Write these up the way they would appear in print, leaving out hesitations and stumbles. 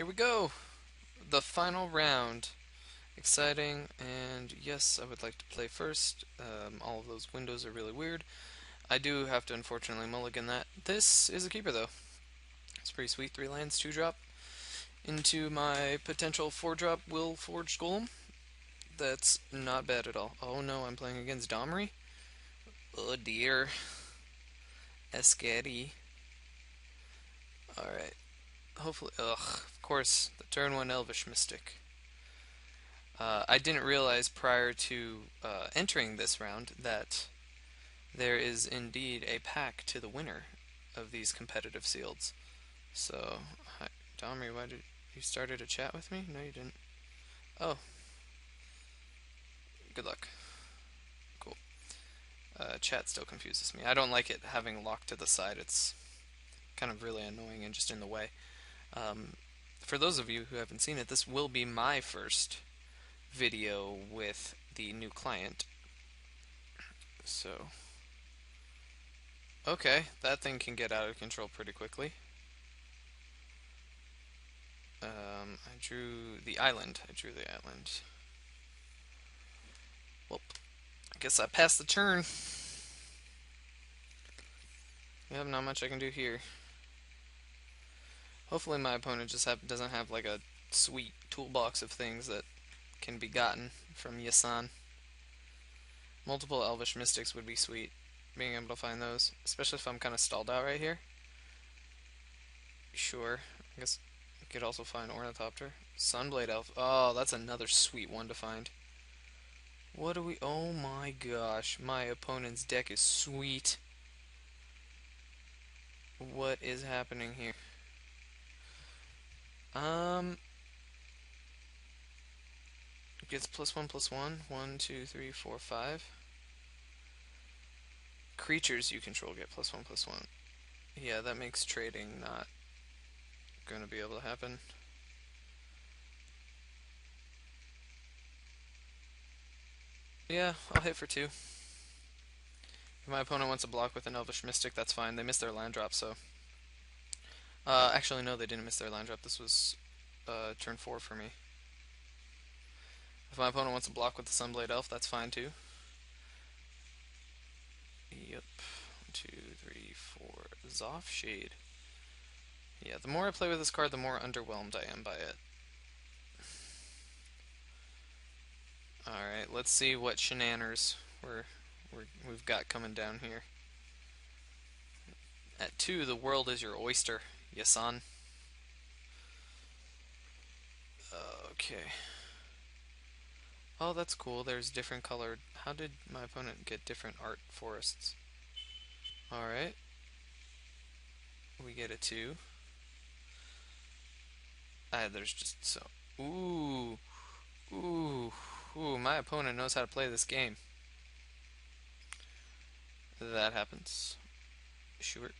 Here we go! The final round. Exciting, and yes, I would like to play first. All of those windows are really weird. I do have to unfortunately mulligan that. This is a keeper though. It's pretty sweet. 3 lands, 2 drop. Into my potential 4 drop Will Forged Golem. That's not bad at all. Oh no, I'm playing against Domri? Oh dear. Escady. Alright. Hopefully. Ugh. Of course, the turn 1 Elvish Mystic. I didn't realize prior to entering this round that there is indeed a pack to the winner of these competitive sealeds. So, hi, Domri, why did you started a chat with me? No, you didn't. Oh, good luck. Cool. Chat still confuses me. I don't like it having locked to the side. It's kind of really annoying and just in the way. Um, for those of you who haven't seen it, this will be my first video with the new client. So, okay, that thing can get out of control pretty quickly. I drew the island. Well, I guess I passed the turn. Yep, not much I can do here. Hopefully my opponent just doesn't have like a sweet toolbox of things that can be gotten from Yasan. Multiple Elvish Mystics would be sweet, being able to find those, especially if I'm kind of stalled out right here. Sure, I guess I could also find Ornithopter. Sunblade Elf. Oh, that's another sweet one to find. What do we... Oh my gosh, my opponent's deck is sweet. What is happening here? Gets +1/+1. 1, 2, 3, 4, 5. Creatures you control get +1/+1. Yeah, that makes trading not going to be able to happen. Yeah, I'll hit for 2. If my opponent wants to block with an Elvish Mystic, that's fine. They missed their land drop, so... actually, no, they didn't miss their land drop. This was turn 4 for me. If my opponent wants to block with the Sunblade Elf, that's fine too. Yep. 1, 2, 3, 4. Zoff Shade. Yeah, the more I play with this card, the more underwhelmed I am by it. Alright, let's see what shenaners we've got coming down here. At 2, the world is your oyster, Yasan. Okay. Oh, that's cool. There's different colored... How did my opponent get different art forests? Alright. We get a 2. There's just so... Ooh. Ooh. Ooh, my opponent knows how to play this game. That happens. Sure.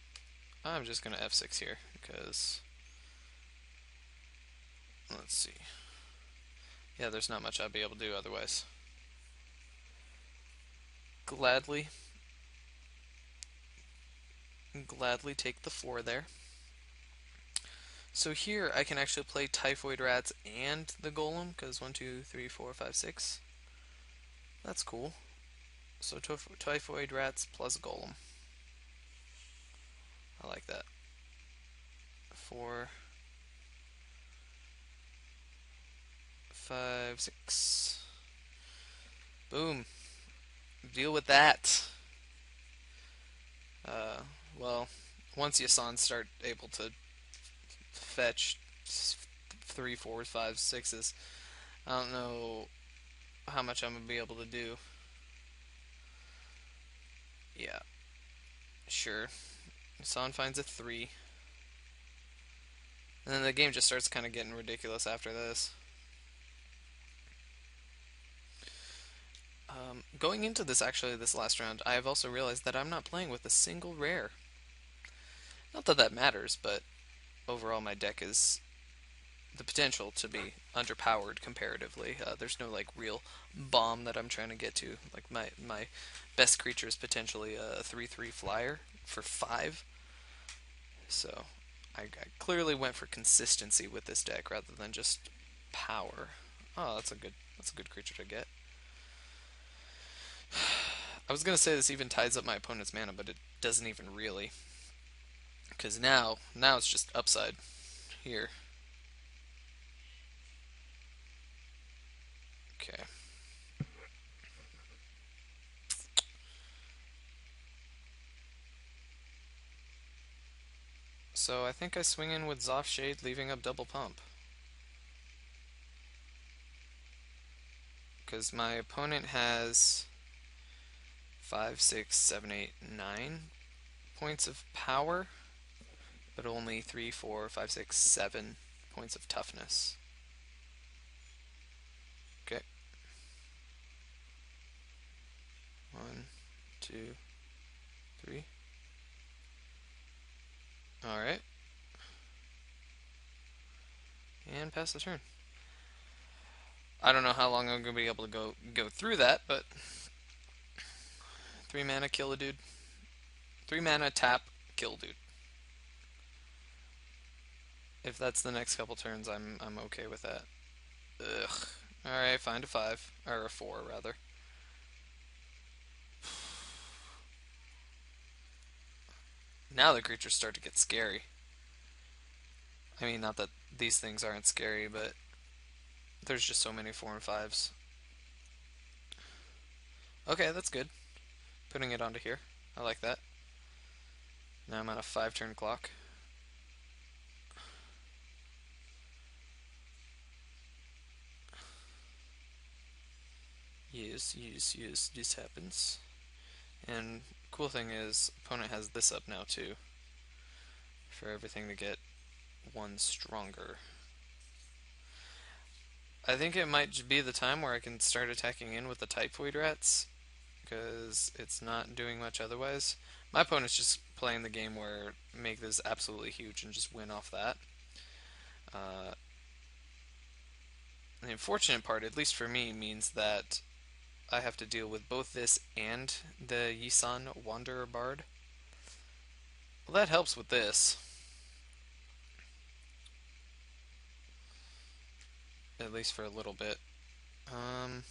I'm just gonna F6 here, because... Let's see. Yeah, there's not much I'd be able to do otherwise. Gladly take the 4 there. So here I can actually play Typhoid Rats and the Golem, because 1, 2, 3, 4, 5, 6. That's cool. So Typhoid Rats plus Golem. I like that. 4, 5, 6. Boom. Deal with that. Well, once Yasan start able to fetch 3, 4, 5, 6s, I don't know how much I'm gonna be able to do. Yeah, sure. Yasan finds a 3. And then the game just starts kind of getting ridiculous after this. Going into this, actually, this last round, I have also realized that I'm not playing with a single rare. Not that that matters, but overall my deck is the potential to be underpowered comparatively. There's no like real bomb that I'm trying to get to. Like my best creature is potentially a 3/3 flyer for 5. So I clearly went for consistency with this deck rather than just power. Oh, that's a good creature to get. I was gonna say this even ties up my opponent's mana, but it doesn't even really, because now it's just upside here. Okay. So I think I swing in with Zoth Shade, leaving up double pump. Because my opponent has 5, 6, 7, 8, 9 points of power, but only 3, 4, 5, 6, 7 points of toughness. Okay. 1, 2, 3. Alright. And pass the turn. I don't know how long I'm going to be able to go through that, but 3 mana, kill a dude. 3 mana, tap, kill dude. If that's the next couple turns, I'm okay with that. Ugh. Alright, find a 5. Or a 4, rather. Now the creatures start to get scary. I mean, not that these things aren't scary, but there's just so many 4 and 5s. Okay, that's good. Putting it onto here. I like that. Now I'm on a 5-turn clock. Yes, yes, yes, this happens. And cool thing is, opponent has this up now too, for everything to get one stronger. I think it might be the time where I can start attacking in with the Typhoid Rats, because it's not doing much otherwise. My opponent's just playing the game where make this absolutely huge and just win off that. Uh, the unfortunate part, at least for me, means that I have to deal with both this and the Yisan Wanderer Bard. Well, that helps with this. At least for a little bit. Um,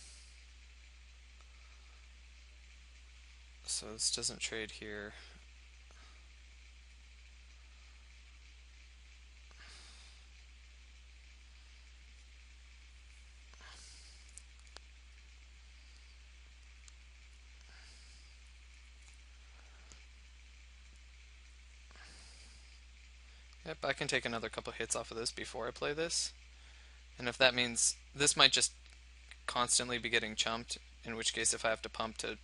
so this doesn't trade here. Yep, I can take another couple hits off of this before I play this. And if that means this might just constantly be getting chumped, in which case if I have to pump to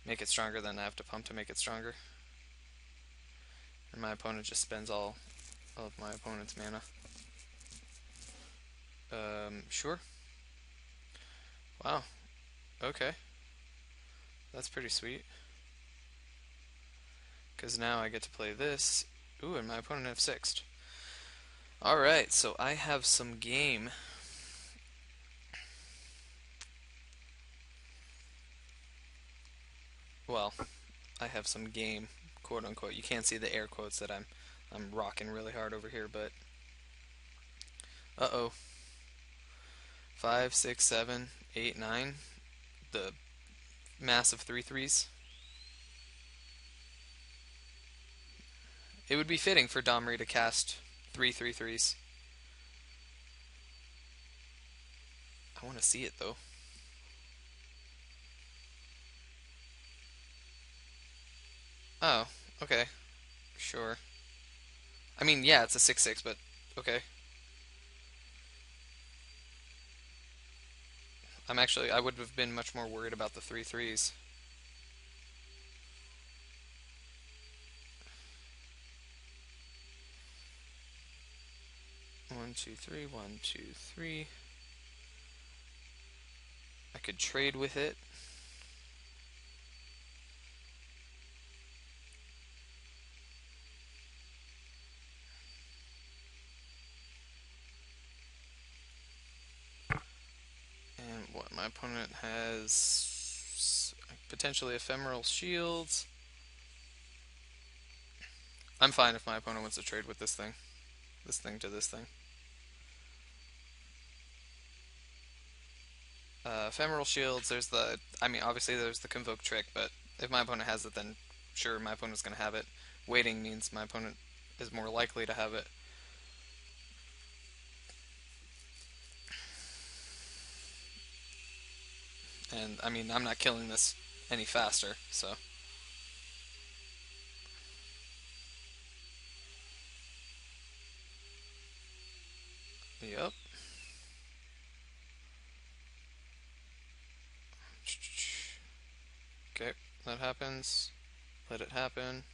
make it stronger, then I have to pump to make it stronger. And my opponent just spends all of my opponent's mana. Sure. Wow. Okay. That's pretty sweet. Because now I get to play this. Ooh, and my opponent have 6'd. Alright, so I have some game. Well, I have some game, quote unquote. You can't see the air quotes that I'm rocking really hard over here, but uh-oh. 5, 6, 7, 8, 9. The massive 3/3s. It would be fitting for Domri to cast 3/3/3s. I want to see it though. Oh, okay. Sure. I mean, yeah, it's a 6/6, but okay. I would have been much more worried about the 3/3s. 1, 2, 3, 1, 2, 3. I could trade with it. And what my opponent has potentially ephemeral shields. I'm fine if my opponent wants to trade with this thing to this thing. Ephemeral shields. There's the. I mean, obviously there's the convoke trick, but if my opponent has it, then sure, my opponent's gonna have it. Waiting means my opponent is more likely to have it. And I mean, I'm not killing this any faster, so. Yep. Okay, that happens. Let it happen.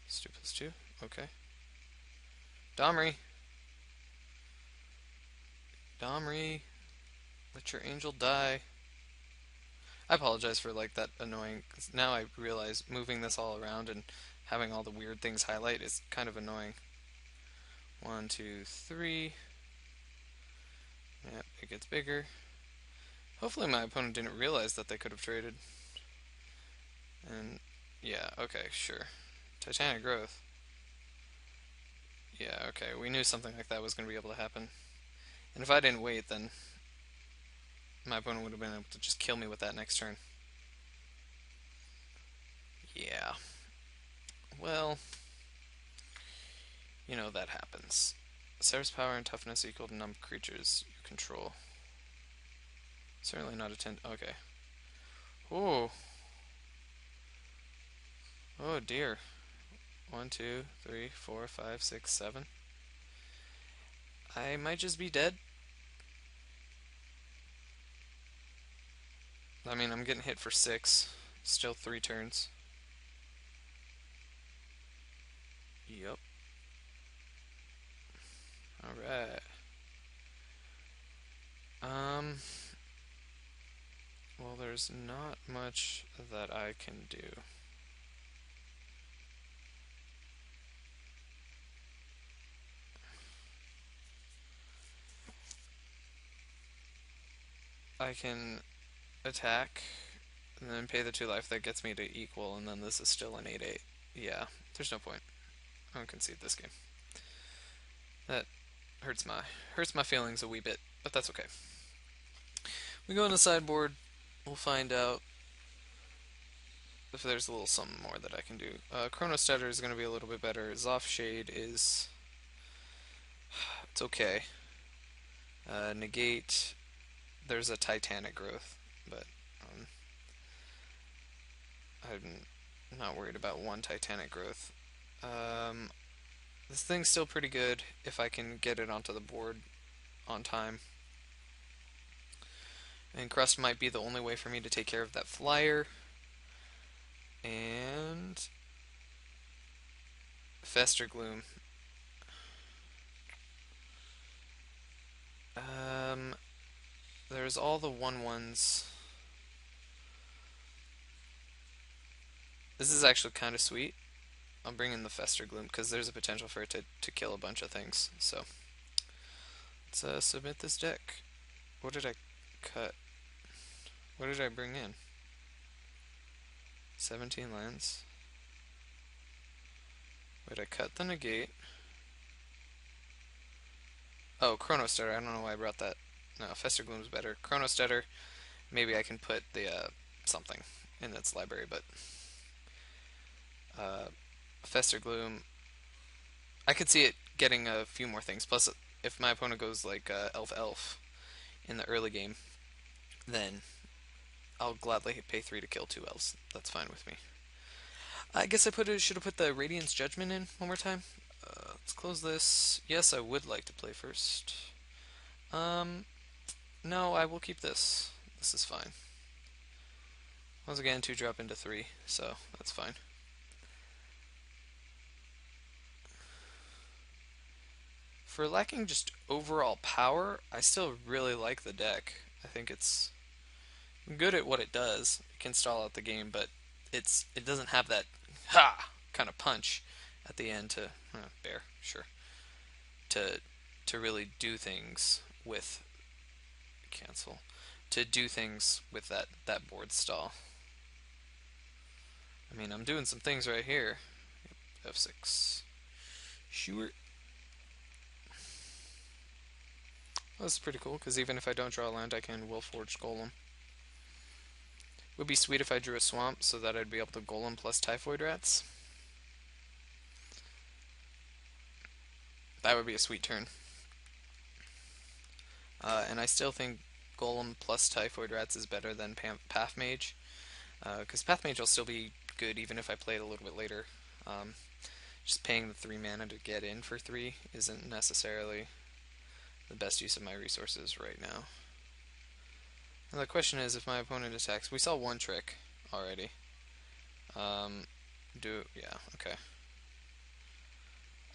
Stu plus two. Okay. Domri. Domri. Let your angel die. I apologize for like that annoying. 'Cause now I realize moving this all around and having all the weird things highlight is kind of annoying. One, two, three. Yep, it gets bigger. Hopefully my opponent didn't realize that they could have traded. And yeah, okay, sure. Titanic growth. Yeah, okay, we knew something like that was going to be able to happen. And if I didn't wait, then my opponent would have been able to just kill me with that next turn. Yeah. Well, you know that happens. Sarah's power and toughness equal to number of creatures you control. Certainly not a 10. Okay. Oh. Oh dear. One, two, three, four, five, six, seven. I might just be dead. I mean, I'm getting hit for six. Still 3 turns. Yep. Alright. Um, well, there's not much that I can do. I can attack and then pay the 2 life. That gets me to equal, and then this is still an 8/8. Yeah, there's no point. I don't concede this game. That hurts my feelings a wee bit, but that's okay. We go on the sideboard. We'll find out if there's a little something more that I can do. Chronostutter is going to be a little bit better. Zoff Shade is it's okay. Negate. There's a Titanic growth, but um, I'm not worried about one Titanic growth. Um, this thing's still pretty good if I can get it onto the board on time. And Crust might be the only way for me to take care of that flyer. And Fester Gloom. Um, there's all the 1/1s. This is actually kind of sweet. I'll bring in the Fester Gloom because there's a potential for it to kill a bunch of things. So let's submit this deck. What did I cut? What did I bring in? 17 lands. Wait, I cut the negate. Oh, Chronostutter. I don't know why I brought that. No, Fester Gloom's better. Chronostutter. Maybe I can put the something in its library, but uh, Fester Gloom. I could see it getting a few more things. Plus, if my opponent goes like Elf Elf in the early game, then I'll gladly pay 3 to kill 2 elves. That's fine with me. I guess I should have put the Radiance Judgment in one more time. Let's close this. Yes, I would like to play first. Um, no, I will keep this. This is fine. Once again, 2 drop into 3, so that's fine. For lacking just overall power, I still really like the deck. I think it's good at what it does. It can stall out the game, but it doesn't have that ha kind of punch at the end to bear sure to to really do things with cancel to do things with that board stall. I mean, I'm doing some things right here. F6. Sure. Well, this is pretty cool, because even if I don't draw land, I can Willforged Golem. Would be sweet if I drew a swamp, so that I'd be able to Golem plus Typhoid Rats. That would be a sweet turn. And I still think Golem plus Typhoid Rats is better than Path Mage, because Path Mage will still be good even if I play it a little bit later. Just paying the 3 mana to get in for 3 isn't necessarily the best use of my resources right now. And the question is, if my opponent attacks, we saw one trick already. Yeah, okay.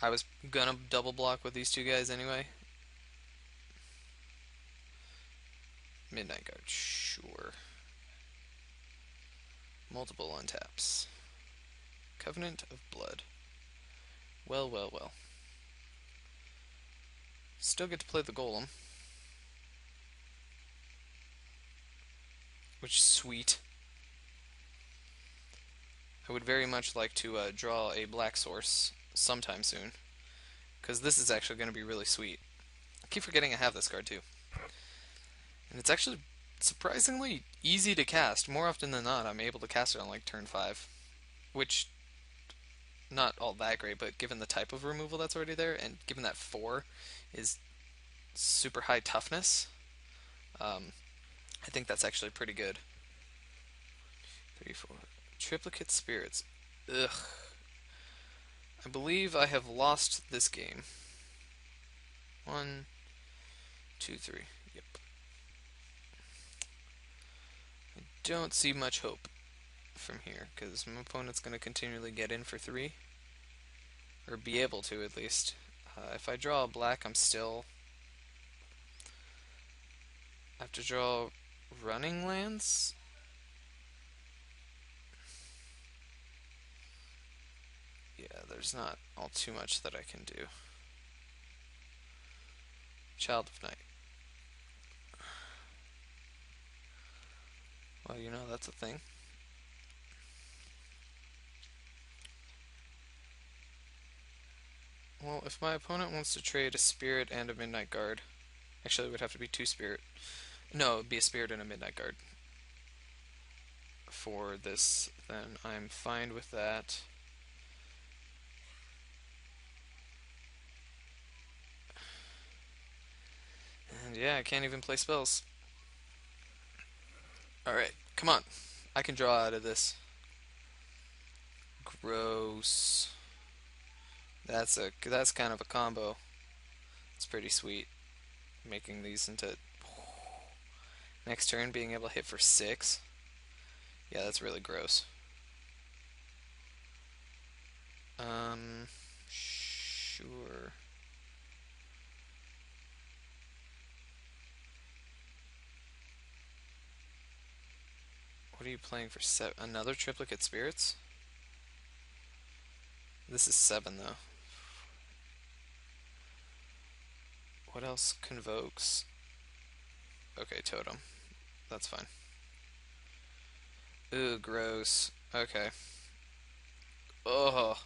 I was gonna double block with these two guys anyway. Midnight Guard, sure. Multiple untaps. Covenant of Blood. Well, well, well. Still get to play the Golem. Which is sweet. I would very much like to draw a black source sometime soon, because this is actually going to be really sweet. I keep forgetting I have this card too. And it's actually surprisingly easy to cast. More often than not, I'm able to cast it on like turn 5, which, not all that great, but given the type of removal that's already there, and given that 4 is super high toughness, I think that's actually pretty good. 3, 4. Triplicate Spirits. Ugh. I believe I have lost this game. 1, 2, 3. Yep. I don't see much hope from here, because my opponent's going to continually get in for 3. Or be able to, at least. If I draw a black, I have to draw running lands? Yeah, there's not all too much that I can do. Child of Night. Well, you know, that's a thing. Well, if my opponent wants to trade a Spirit and a Midnight Guard, actually it would have to be 2 Spirit. No, it would be a Spirit and a Midnight Guard for this, then I'm fine with that. And yeah, I can't even play spells. Alright, come on. I can draw out of this. Gross. That's kind of a combo. It's pretty sweet. Making these into next turn being able to hit for 6. Yeah, that's really gross. Sure. What are you playing for? Another Triplicate Spirits? This is 7 though. What else convokes? Okay, Totem. That's fine. Ooh, gross. Okay. Oh,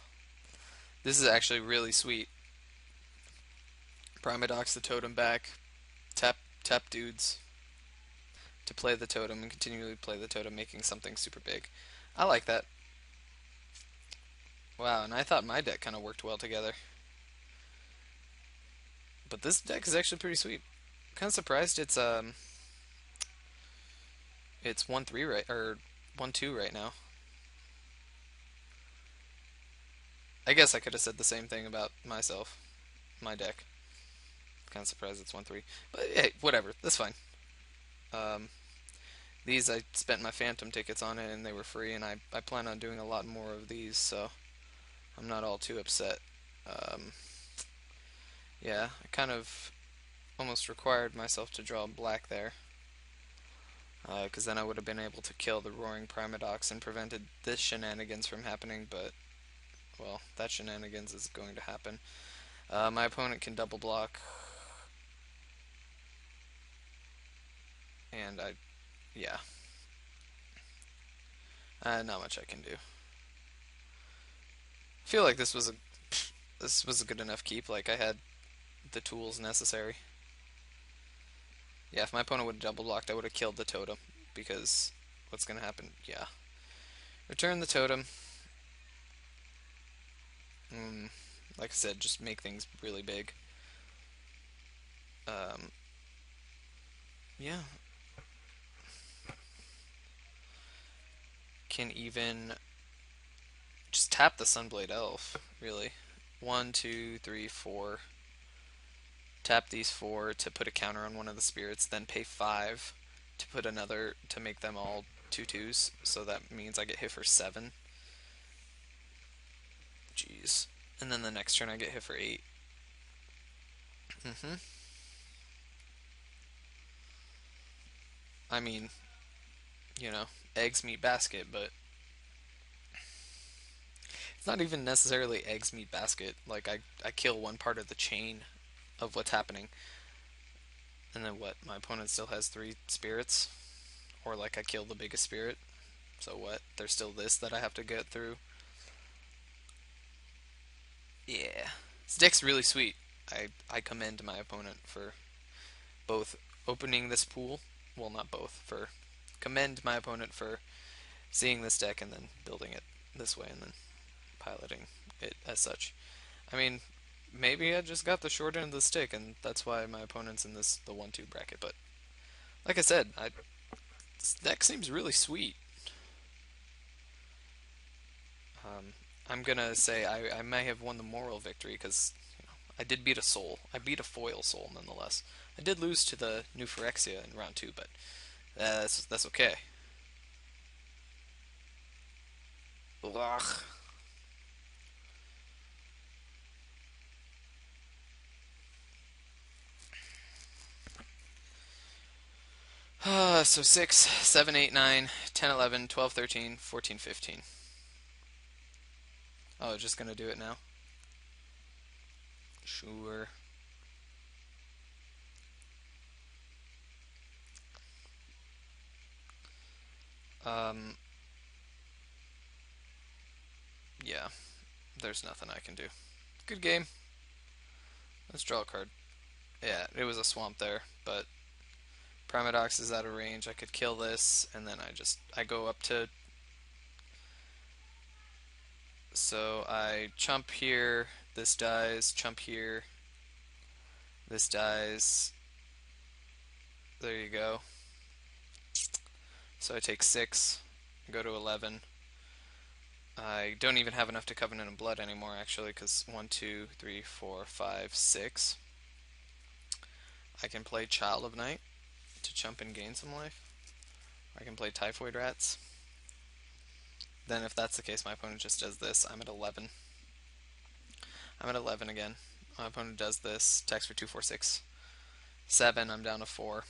this is actually really sweet. Primodox the Totem back. Tap dudes to play the Totem and continually play the Totem, making something super big. I like that. Wow, and I thought my deck kind of worked well together. But this deck is actually pretty sweet. Kind of surprised it's 1-3 right, or 1-2 right now. I guess I could have said the same thing about myself, my deck. Kind of surprised it's 1-3, but hey, whatever. That's fine. These I spent my Phantom tickets on it, and they were free, and I plan on doing a lot more of these, so I'm not all too upset. Yeah, I kind of almost required myself to draw black there, because then I would have been able to kill the Roaring Primodox and prevented this shenanigans from happening, but, well, that shenanigans is going to happen. My opponent can double block, and yeah. Not much I can do. I feel like this was a good enough keep. Like I had the tools necessary. Yeah, if my opponent would have double blocked, I would have killed the totem because what's gonna happen? Yeah, return the totem. Mm, like I said, just make things really big. Um, yeah, can even just tap the Sunblade Elf. Really, one, two, three, four. Tap these four to put a counter on one of the spirits, then pay five to put another to make them all two twos. So that means I get hit for seven. Jeez. And then the next turn I get hit for eight. Mm-hmm. I mean, you know, eggs meat basket, but it's not even necessarily eggs meat basket. Like I kill one part of the chain of what's happening, and then what? My opponent still has three spirits, or like I kill the biggest spirit. So what? There's still this that I have to get through. Yeah, this deck's really sweet. I commend my opponent for both opening this pool. Well, not both. For commend my opponent for seeing this deck and then building it this way and then piloting it as such. I mean, maybe I just got the short end of the stick, and that's why my opponent's in the 1-2 bracket. But like I said, this deck seems really sweet. Um, I'm gonna say I may have won the moral victory because I did beat a soul. I beat a foil soul nonetheless. I did lose to the new Phyrexia in round two, but that's okay. Ugh. So 6, 7, 8, 9, 10, 11, 12, 13, 14, 15. Oh, just gonna do it now? Sure. Um, yeah, there's nothing I can do. Good game. Let's draw a card. Yeah, it was a swamp there, but Primodox is out of range. I could kill this, and then I go up to. So I chump here. This dies. Chump here. This dies. There you go. So I take 6. Go to 11. I don't even have enough to Covenant of Blood anymore, actually, because 1, 2, 3, 4, 5, 6. I can play Child of Night to chump and gain some life. I can play Typhoid Rats. Then, if that's the case, my opponent just does this. I'm at 11. I'm at 11 again. My opponent does this. Attacks for 2, 4, 6, 7. I'm down to 4.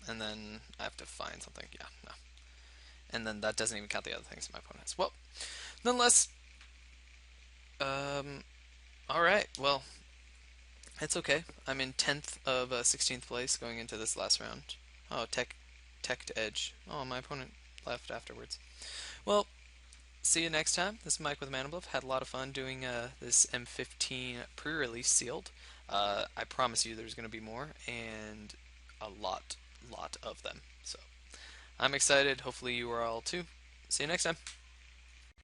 And then I have to find something. Yeah, no. And then that doesn't even count the other things my opponent has. Well, nonetheless, um, alright. Well, it's okay. I'm in 10th of 16th place going into this last round. Oh, tech to edge. Oh, my opponent left afterwards. Well, see you next time. This is Mike with Manabluff. Had a lot of fun doing this M15 pre-release sealed. I promise you there's going to be more, and a lot of them. So I'm excited. Hopefully you are all too. See you next time.